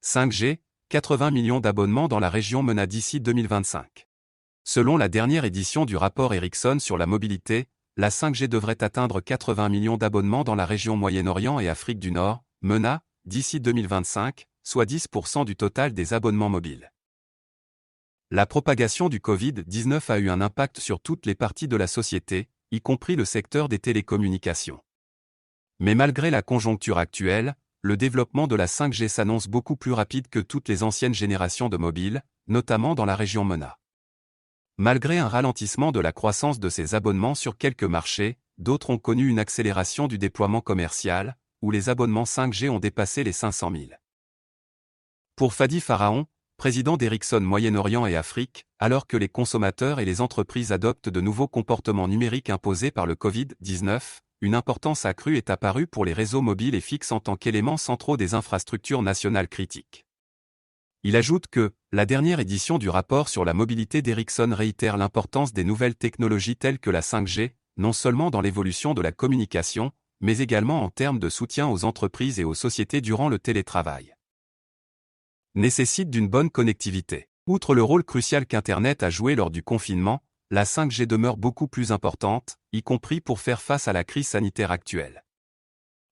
5G, 80 millions d'abonnements dans la région MENA d'ici 2025. Selon la dernière édition du rapport Ericsson sur la mobilité, la 5G devrait atteindre 80 millions d'abonnements dans la région Moyen-Orient et Afrique du Nord, MENA, d'ici 2025, soit 10% du total des abonnements mobiles. La propagation du Covid-19 a eu un impact sur toutes les parties de la société, y compris le secteur des télécommunications. Mais malgré la conjoncture actuelle, le développement de la 5G s'annonce beaucoup plus rapide que toutes les anciennes générations de mobiles, notamment dans la région MENA. Malgré un ralentissement de la croissance de ces abonnements sur quelques marchés, d'autres ont connu une accélération du déploiement commercial, où les abonnements 5G ont dépassé les 500 000. Pour Fadi Pharaon, président d'Ericsson Moyen-Orient et Afrique, alors que les consommateurs et les entreprises adoptent de nouveaux comportements numériques imposés par le Covid-19, une importance accrue est apparue pour les réseaux mobiles et fixes en tant qu'éléments centraux des infrastructures nationales critiques. Il ajoute que, la dernière édition du rapport sur la mobilité d'Ericsson réitère l'importance des nouvelles technologies telles que la 5G, non seulement dans l'évolution de la communication, mais également en termes de soutien aux entreprises et aux sociétés durant le télétravail. Nécessite d'une bonne connectivité. Outre le rôle crucial qu'Internet a joué lors du confinement, la 5G demeure beaucoup plus importante, y compris pour faire face à la crise sanitaire actuelle.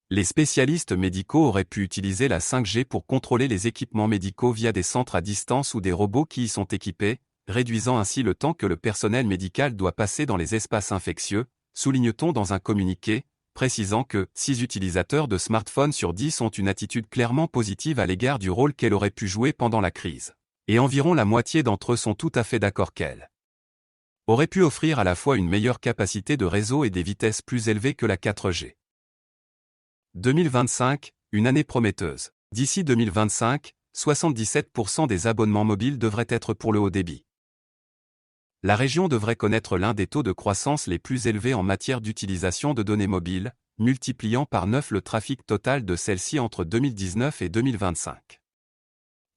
Les spécialistes médicaux auraient pu utiliser la 5G pour contrôler les équipements médicaux via des centres à distance ou des robots qui y sont équipés, réduisant ainsi le temps que le personnel médical doit passer dans les espaces infectieux, souligne-t-on dans un communiqué, précisant que 6 utilisateurs de smartphones sur 10 ont une attitude clairement positive à l'égard du rôle qu'elle aurait pu jouer pendant la crise. Et environ la moitié d'entre eux sont tout à fait d'accord qu'elle aurait pu offrir à la fois une meilleure capacité de réseau et des vitesses plus élevées que la 4G. 2025, une année prometteuse. D'ici 2025, 77% des abonnements mobiles devraient être pour le haut débit. La région devrait connaître l'un des taux de croissance les plus élevés en matière d'utilisation de données mobiles, multipliant par 9 le trafic total de celles-ci entre 2019 et 2025.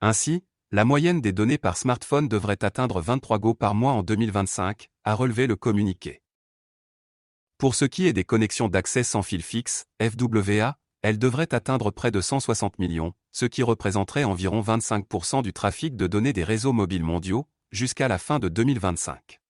Ainsi, la moyenne des données par smartphone devrait atteindre 23 Go par mois en 2025, a relevé le communiqué. Pour ce qui est des connexions d'accès sans fil fixe, FWA, elles devraient atteindre près de 160 millions, ce qui représenterait environ 25% du trafic de données des réseaux mobiles mondiaux, jusqu'à la fin de 2025.